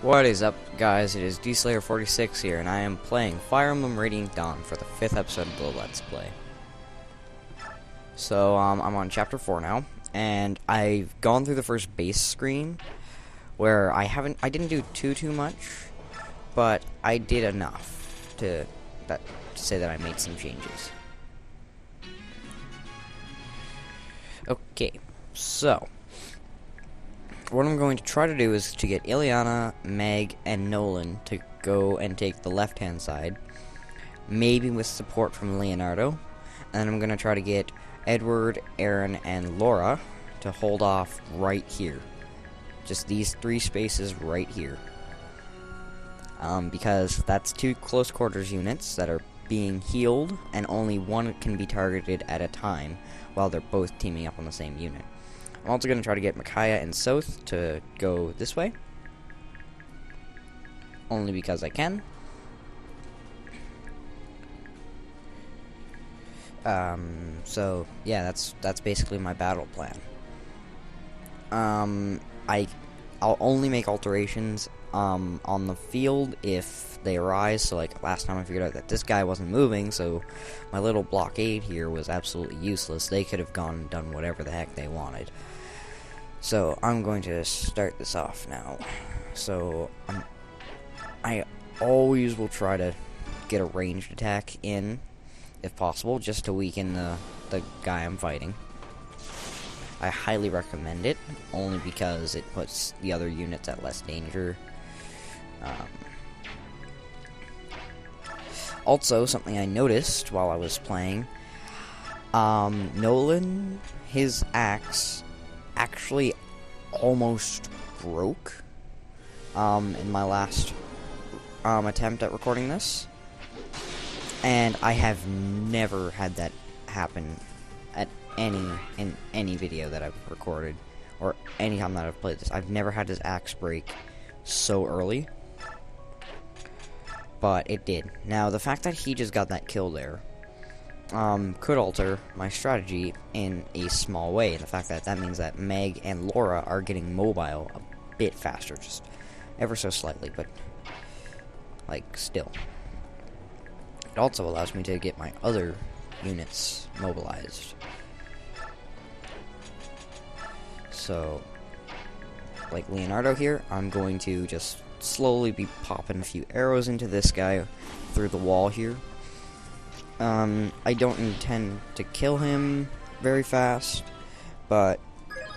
What is up, guys? It is DSlayer46 here, and I am playing Fire Emblem Radiant Dawn for the 5th episode of the Let's Play. So, I'm on Chapter 4 now, and I've gone through the first base screen, where I didn't do too much, but I did enough to say that I made some changes. Okay, so what I'm going to try to do is to get Ileana, Meg, and Nolan to go and take the left-hand side, maybe with support from Leonardo, and I'm going to try to get Edward, Aaron, and Laura to hold off right here. Just these three spaces right here. Because that's two close quarters units that are being healed, and only one can be targeted at a time while they're both teaming up on the same unit. I'm also going to try to get Micaiah and Soth to go this way. Only because I can. So, yeah, that's basically my battle plan. I'll only make alterations on the field if they arise. So, like, last time I figured out that this guy wasn't moving, so my little blockade here was absolutely useless. They could have gone and done whatever the heck they wanted. So, I'm going to start this off now. So, I always will try to get a ranged attack in, if possible, just to weaken the guy I'm fighting. I highly recommend it, only because it puts the other units at less danger. Also, something I noticed while I was playing, Nolan, his axe actually almost broke in my last attempt at recording this, and I have never had that happen at in any video that I've recorded, or any time that I've played this. I've never had his axe break so early, but it did. Now, the fact that he just got that kill there could alter my strategy in a small way, and the fact that means that Meg and Laura are getting mobile a bit faster, just ever so slightly, but like still. It also allows me to get my other units mobilized. So, like Leonardo here, I'm going to just slowly be popping a few arrows into this guy through the wall here. I don't intend to kill him very fast, but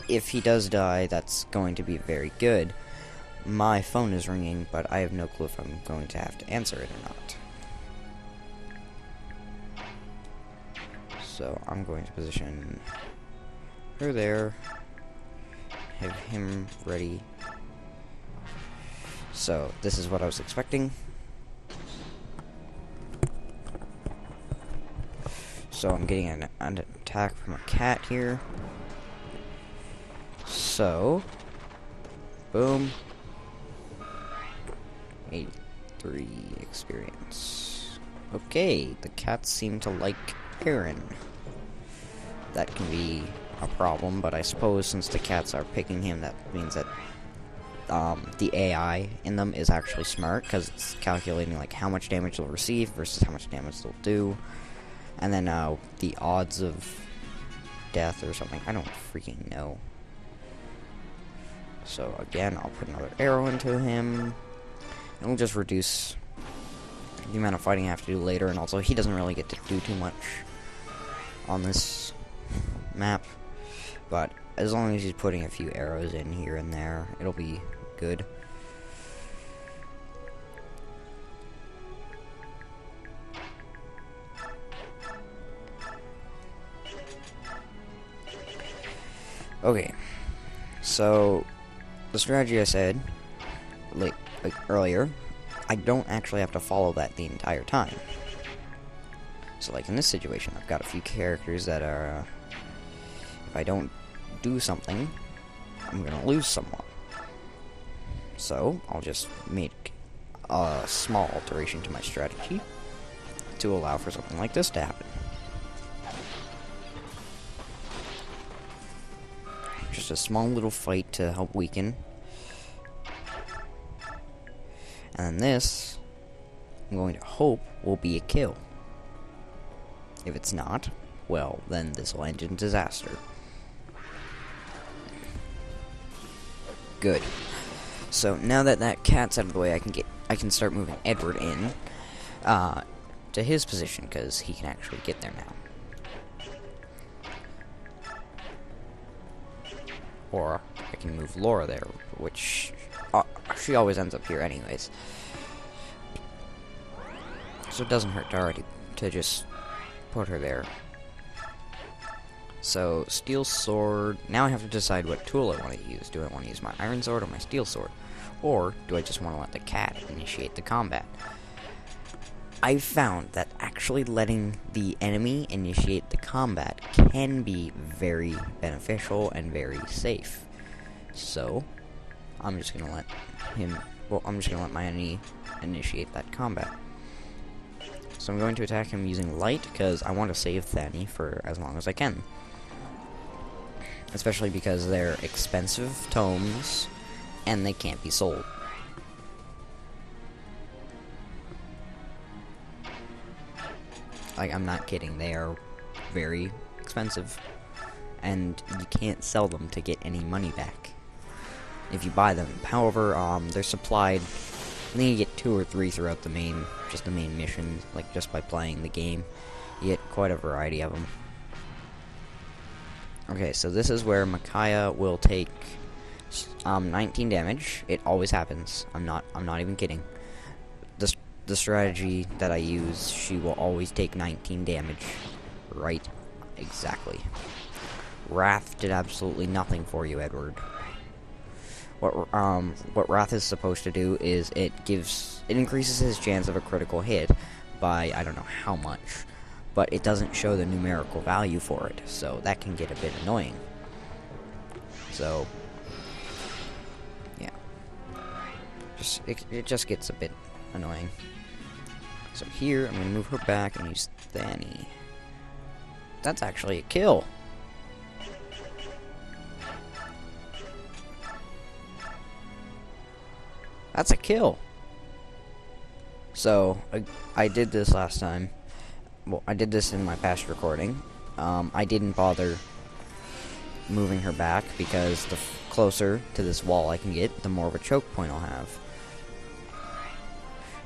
if he does die, that's going to be very good. My phone is ringing, but I have no clue if I'm going to have to answer it or not. So I'm going to position her there, have him ready. So this is what I was expecting. So I'm getting an attack from a cat here. So, boom. 83 experience. Okay, the cats seem to like Aaron. That can be a problem, but I suppose since the cats are picking him, that means that the AI in them is actually smart, because it's calculating like how much damage they'll receive versus how much damage they'll do, and then the odds of death or something. I don't freaking know. So again, I'll put another arrow into him. It'll just reduce the amount of fighting I have to do later, and also he doesn't really get to do too much on this map, but as long as he's putting a few arrows in here and there, it'll be good. Okay, so the strategy I said like earlier, I don't actually have to follow that the entire time. So like in this situation, I've got a few characters that are, if I don't do something, I'm gonna lose someone. So I'll just make a small alteration to my strategy to allow for something like this to happen. Just a small little fight to help weaken. And then this, I'm going to hope, will be a kill. If it's not, well, then this will end in disaster. Good. So now that that cat's out of the way, I can start moving Edward in to his position, because he can actually get there now. Or I can move Laura there, which she always ends up here anyways. So it doesn't hurt to just put her there. So, steel sword. Now I have to decide what tool I want to use. Do I want to use my iron sword or my steel sword? Or do I just want to let the cat initiate the combat? I've found that actually letting the enemy initiate the combat can be very beneficial and very safe. So, I'm just going to let my enemy initiate that combat. So I'm going to attack him using light, because I want to save Thani for as long as I can. Especially because they're expensive tomes, and they can't be sold. Like, I'm not kidding, they are very expensive. And you can't sell them to get any money back if you buy them. However, they're supplied. I think you get 2 or 3 throughout the main mission, like just by playing the game. You get quite a variety of them. Okay, so this is where Micaiah will take 19 damage. It always happens. I'm not even kidding. The strategy that I use, she will always take 19 damage. Right, exactly. Wrath did absolutely nothing for you, Edward. What Wrath is supposed to do is it increases his chance of a critical hit by I don't know how much, but it doesn't show the numerical value for it, so that can get a bit annoying. So yeah, it just gets a bit annoying. So here I'm gonna move her back and use Thani. That's actually a kill. That's a kill. So, I did this last time. Well, I did this in my past recording. I didn't bother moving her back because the closer to this wall I can get, the more of a choke point I'll have.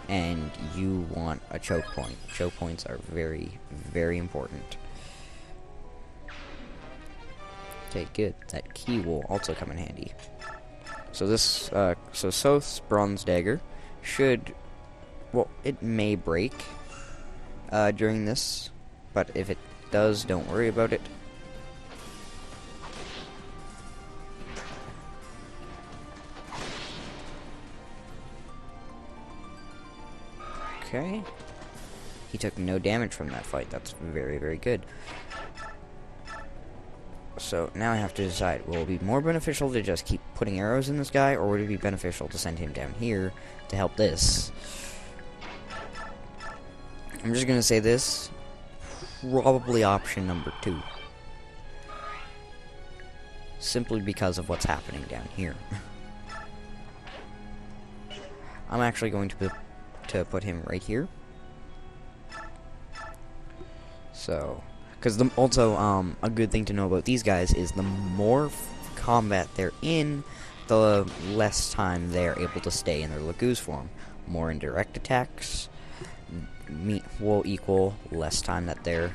And you want a choke point. Choke points are very, very important. Okay, good. That key will also come in handy. So this, so Soth's Bronze Dagger should, well, it may break during this, but if it does, don't worry about it. Okay. He took no damage from that fight. That's very, very good. So now I have to decide, will it be more beneficial to just keep putting arrows in this guy, or would it be beneficial to send him down here to help this? I'm just gonna say this, probably option number 2. Simply because of what's happening down here. I'm actually going to put him right here. So, because also a good thing to know about these guys is the more combat they're in, the less time they're able to stay in their Laguz form. More indirect attacks will equal less time that they're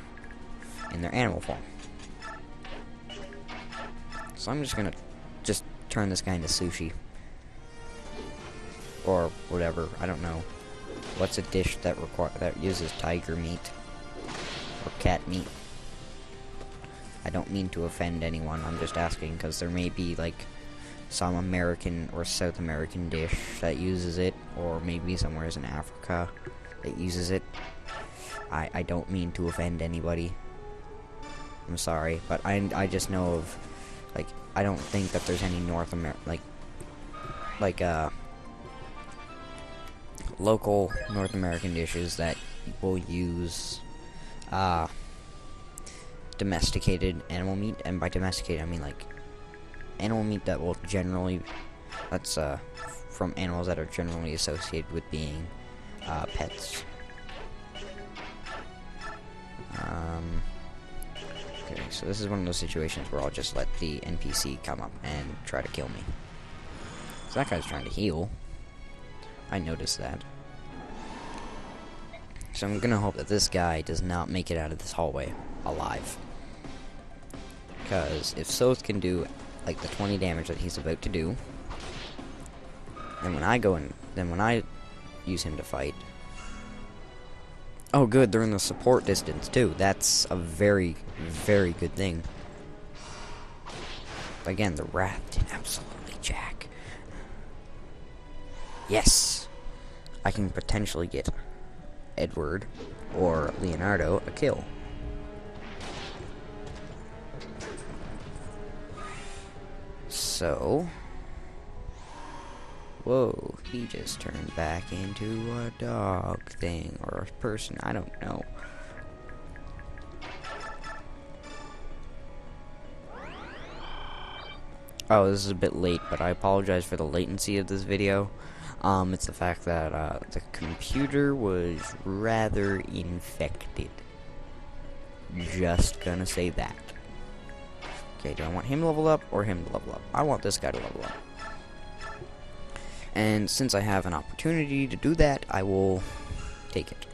in their animal form. So I'm just gonna turn this guy into sushi. Or whatever, I don't know. What's a dish that uses tiger meat? Or cat meat? I don't mean to offend anyone, I'm just asking because there may be like some American or South American dish that uses it, or maybe somewhere in Africa that uses it. I don't mean to offend anybody. I'm sorry, but I just know of, like, I don't think that there's any North America, local North American dishes that will use domesticated animal meat, and by domesticated I mean like animal meat that will generally, that's from animals that are generally associated with being pets. Okay, so this is one of those situations where I'll just let the NPC come up and try to kill me. So that guy's trying to heal. I noticed that. So I'm gonna hope that this guy does not make it out of this hallway alive. Because if Soth can do like the 20 damage that he's about to do, then when I use him to fight. Oh good, they're in the support distance too. That's a very, very good thing. Again, the Wrath did absolutely jack. Yes! I can potentially get Edward or Leonardo a kill. So... Whoa, he just turned back into a dog thing, or a person, I don't know. Oh, this is a bit late, but I apologize for the latency of this video. It's the fact that the computer was rather infected. Just gonna say that. Okay, do I want him to level up or him to level up? I want this guy to level up. And since I have an opportunity to do that, I will take it.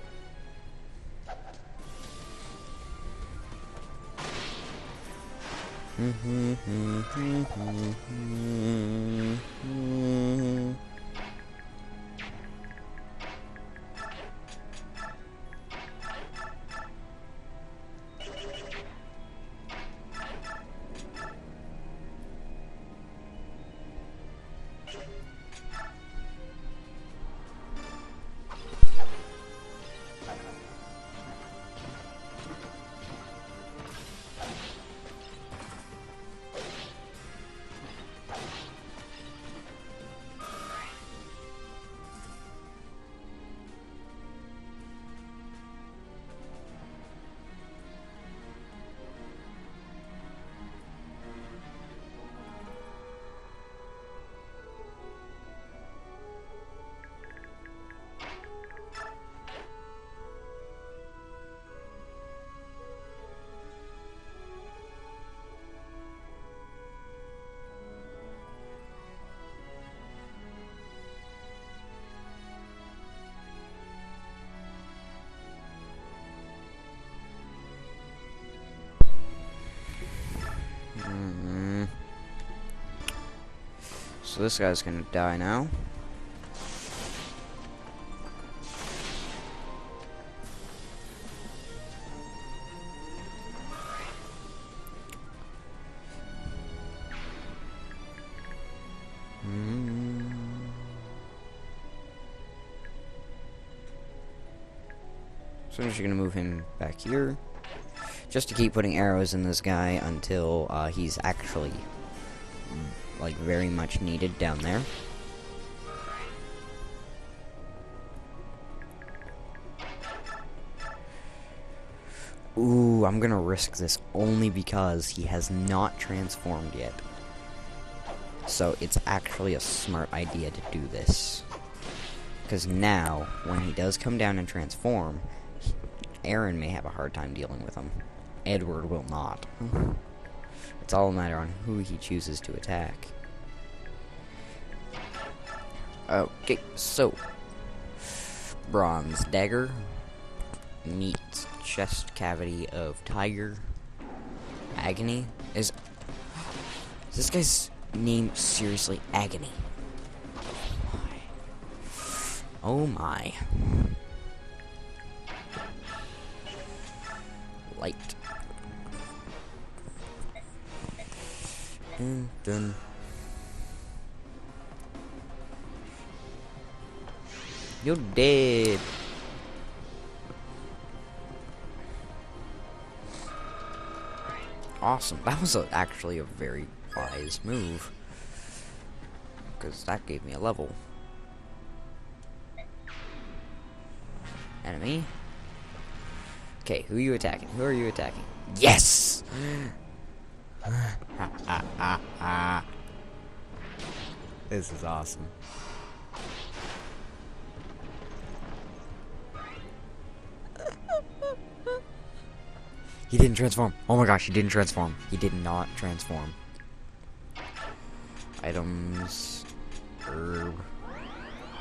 So this guy's gonna die now. So I'm just gonna move him back here, just to keep putting arrows in this guy until he's actually like very much needed down there. Ooh, I'm gonna risk this only because he has not transformed yet. So it's actually a smart idea to do this. Because now, when he does come down and transform, Aaron may have a hard time dealing with him. Edward will not. It's all a matter on who he chooses to attack. Okay, so bronze dagger meets chest cavity of tiger. Agony is this guy's name seriously Agony? Oh my. Light. Dun. You're dead. Awesome. That was actually a very wise move. Because that gave me a level. Enemy. Okay, who are you attacking? Who are you attacking? Yes! This is awesome. He didn't transform. Oh my gosh, he didn't transform. He did not transform. Items. Herb.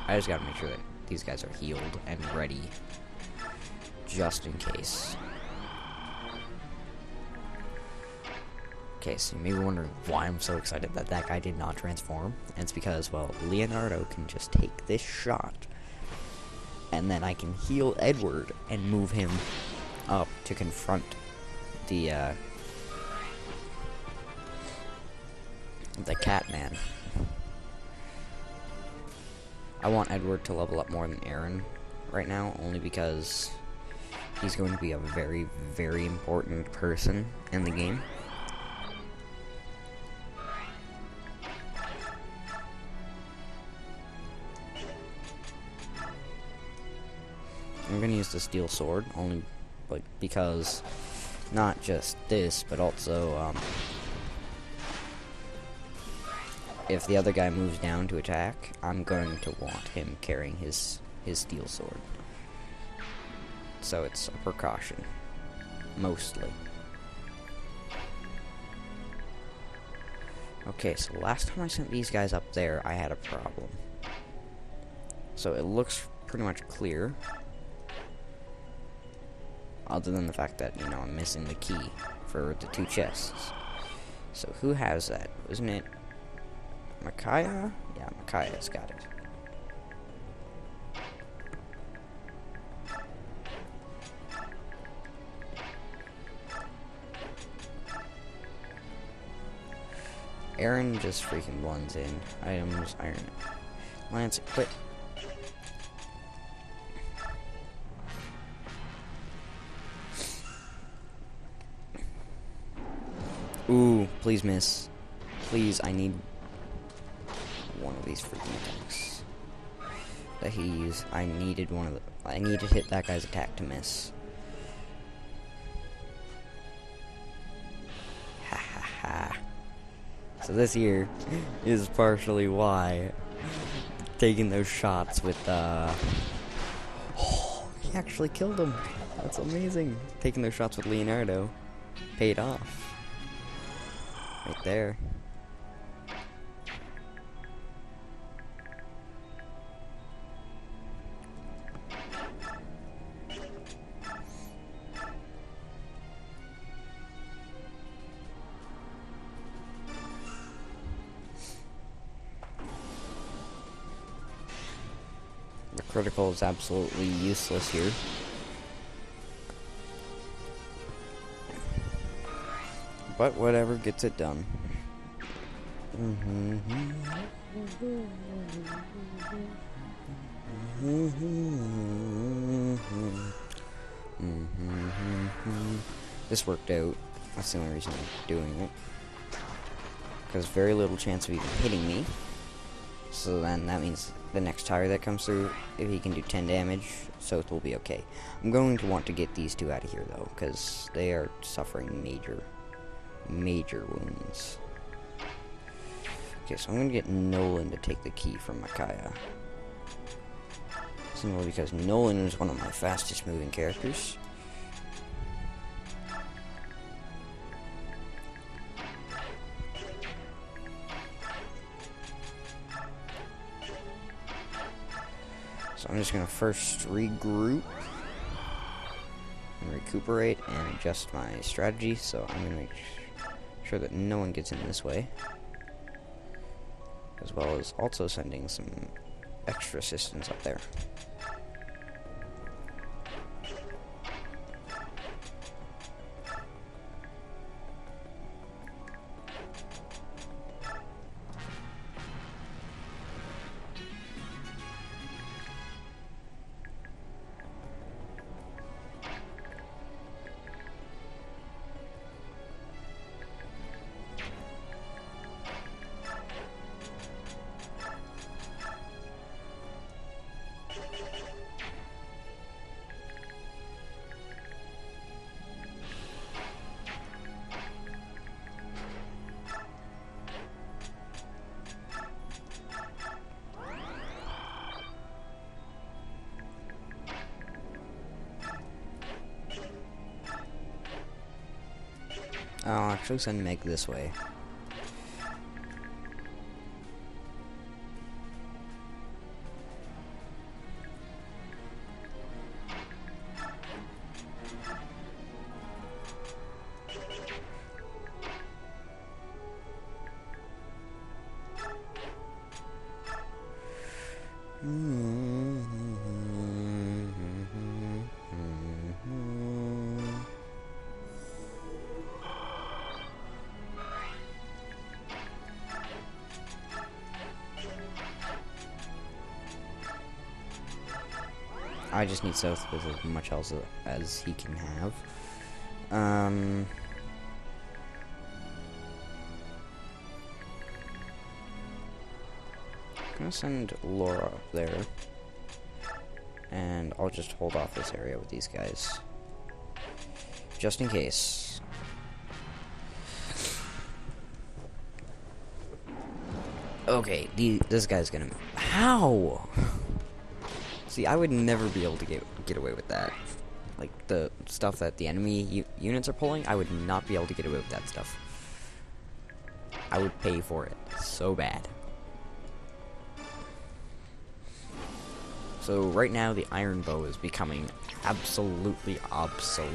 I just gotta make sure that these guys are healed and ready. Just in case. Okay, so you may be wondering why I'm so excited that that guy did not transform. And it's because, well, Leonardo can just take this shot. And then I can heal Edward and move him up to confront the Catman. I want Edward to level up more than Aaron right now, only because he's going to be a very, very important person in the game. I'm going to use the steel sword, only like because not just this, but also if the other guy moves down to attack, I'm going to want him carrying his steel sword. So it's a precaution, mostly. Okay, so last time I sent these guys up there, I had a problem. So it looks pretty much clear. Other than the fact that, you know, I'm missing the key for the 2 chests. So who has that? Isn't it Micaiah? Yeah, Micaiah's got it. Aaron just freaking blends in. Items, iron. Lance, equip. Ooh, please miss. Please, I need one of these freaking attacks that he used. I needed one of the. I need to hit that guy's attack to miss. Ha ha ha. So this here is partially why taking those shots with oh, he actually killed him. That's amazing. Taking those shots with Leonardo paid off. Right there. The critical is absolutely useless here. But whatever, gets it done. This worked out. That's the only reason I'm doing it. Because very little chance of even hitting me. So then that means the next tire that comes through, if he can do 10 damage, Soth will be okay. I'm going to want to get these 2 out of here though, because they are suffering major wounds. Okay, so I'm gonna get Nolan to take the key from Micaiah. Simply because Nolan is one of my fastest moving characters. So I'm just gonna first regroup and recuperate and adjust my strategy, so I'm gonna make sure that no one gets in this way, as well as also sending some extra assistance up there. I'll actually send Meg this way. I just need South with as much else as he can have. I'm gonna send Laura up there. And I'll just hold off this area with these guys. Just in case. Okay, this guy's gonna... How? See, I would never be able to get away with that. Like, the stuff that the enemy units are pulling, I would not be able to get away with that stuff. I would pay for it so bad. So right now the iron bow is becoming absolutely obsolete.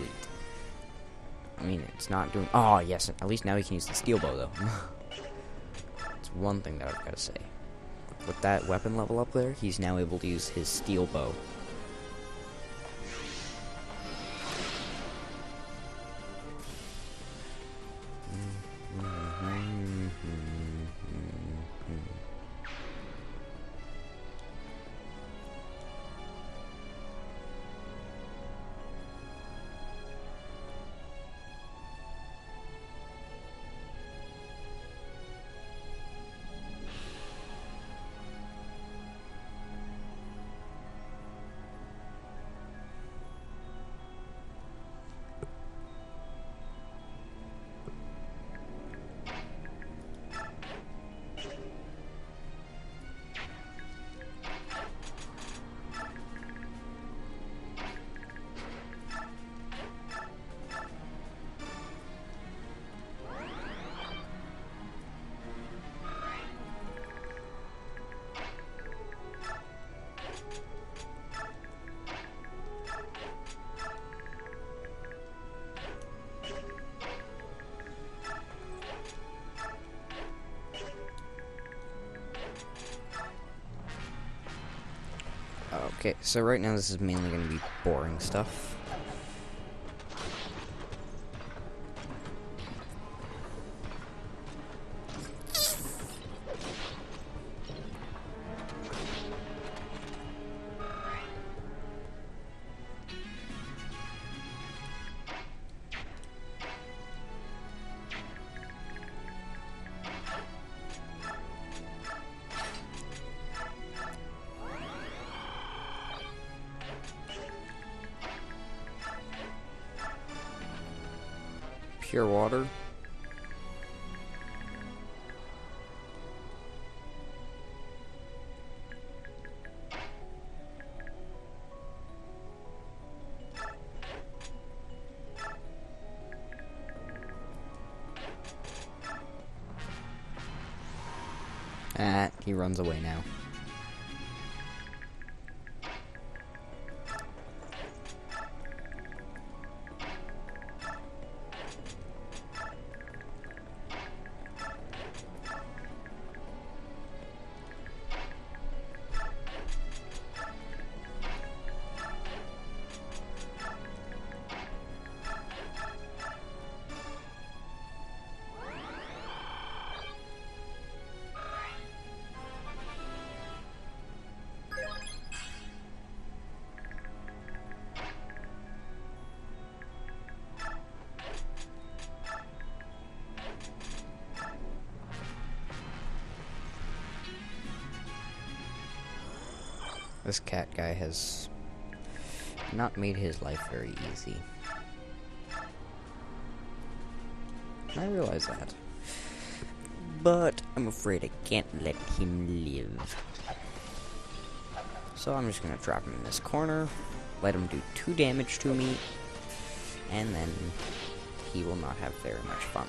I mean, it's not doing... Oh, yes, at least now he can use the steel bow, though. It's one thing that I've got to say. With that weapon level up there, he's now able to use his steel bow. Okay, so right now this is mainly going to be boring stuff. Pure water. He runs away now. This cat guy has not made his life very easy. I realize that. But I'm afraid I can't let him live. So I'm just gonna trap him in this corner, let him do 2 damage to me, and then he will not have very much fun.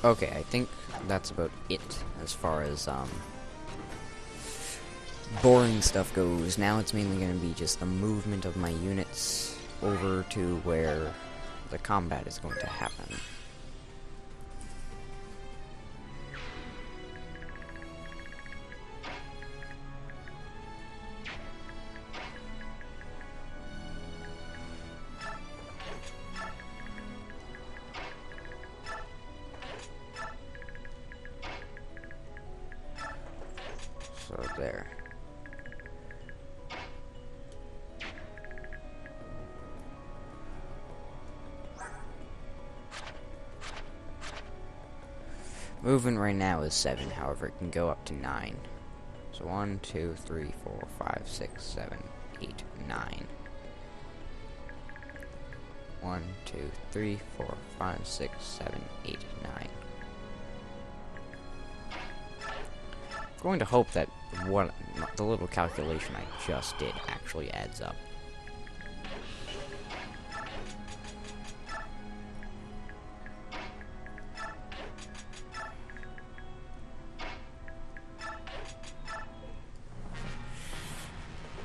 Okay, I think that's about it as far as boring stuff goes. Now it's mainly going to be just the movement of my units over to where the combat is going to happen. So there. Movement right now is 7, however it can go up to 9. So 1, 2, 3, 4, 5, 6, 7, 8, 9. 1, 2, 3, 4, 5, 6, 7, 8, 9. I'm going to hope that the little calculation I just did actually adds up.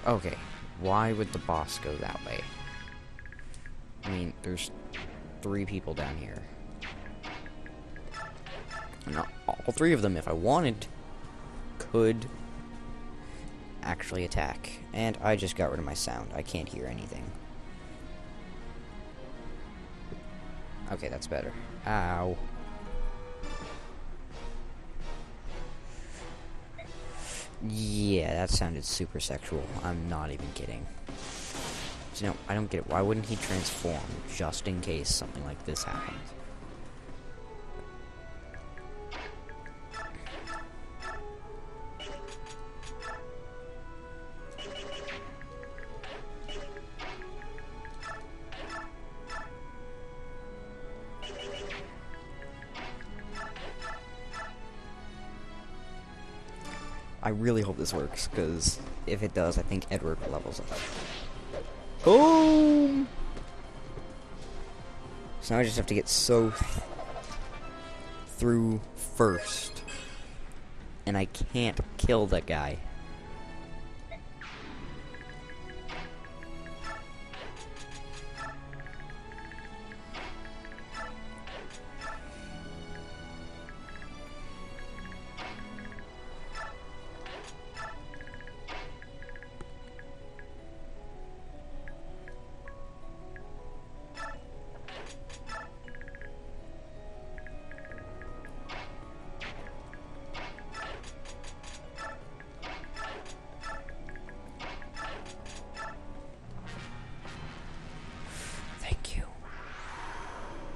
Okay, why would the boss go that way? I mean, there's 3 people down here. And all 3 of them, if I wanted, could actually attack. And I just got rid of my sound. I can't hear anything. Okay, that's better. Ow. Yeah, that sounded super sexual. I'm not even kidding. So, no, I don't get it. Why wouldn't he transform just in case something like this happens? I really hope this works, because if it does, I think Edward levels up. Boom! So now I just have to get through first. And I can't kill that guy.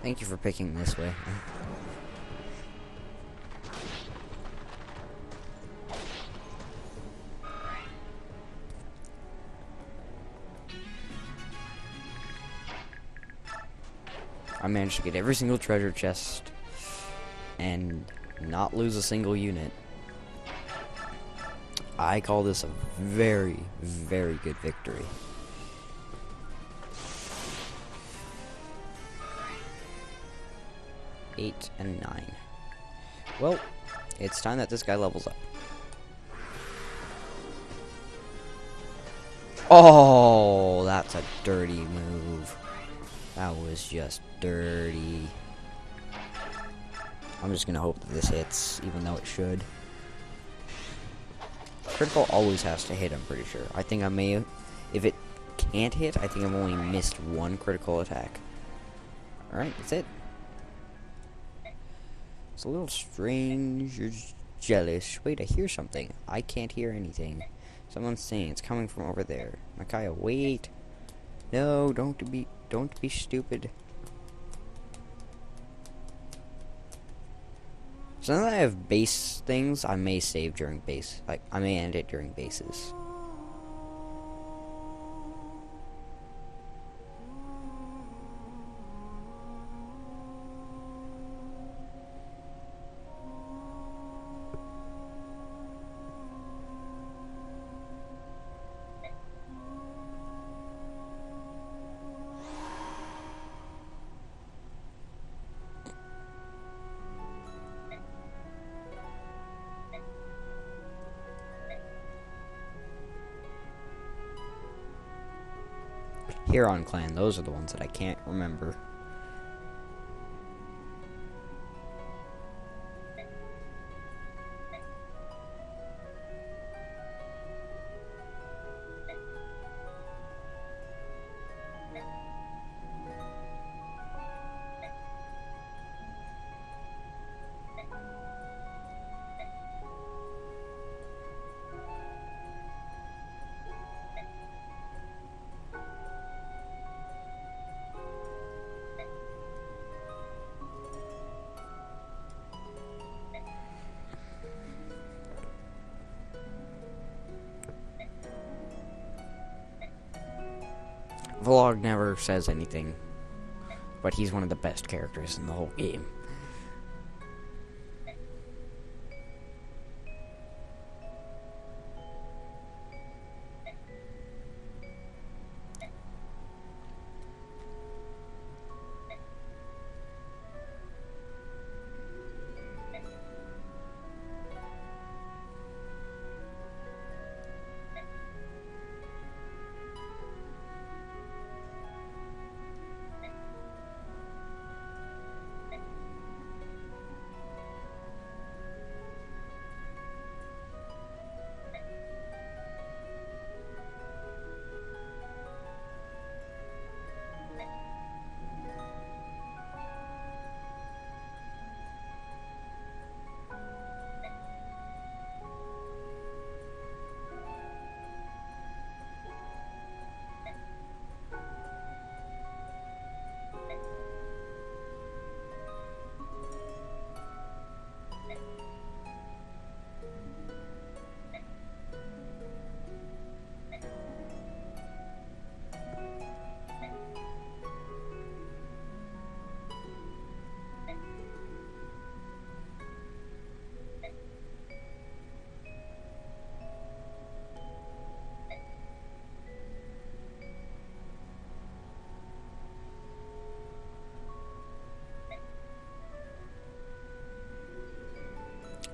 Thank you for picking this way. I managed to get every single treasure chest and not lose a single unit. I call this a very, very good victory. Eight and 9. Well, it's time that this guy levels up. Oh, that's a dirty move. That was just dirty. I'm just gonna hope that this hits, even though it should. Critical always has to hit, I'm pretty sure. I think I may have, if it can't hit, I think I've only missed 1 critical attack. Alright, that's it. It's a little strange. You're jealous. Wait, I hear something. I can't hear anything. Someone's saying it's coming from over there. Micaiah, wait. No, don't be stupid. So now that I have base things, I may save during base. Like, I may end it during bases. Huron clan, those are the ones that I can't remember. Vlog never says anything, but he's one of the best characters in the whole game.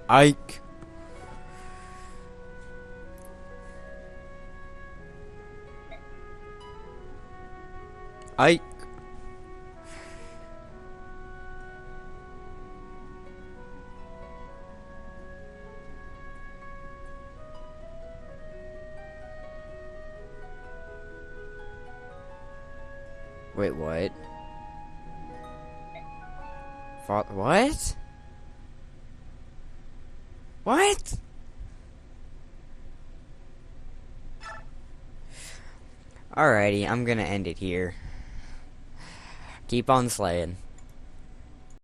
Ike. Ike. Wait, what? What? What? Alrighty, I'm gonna end it here. Keep on slaying.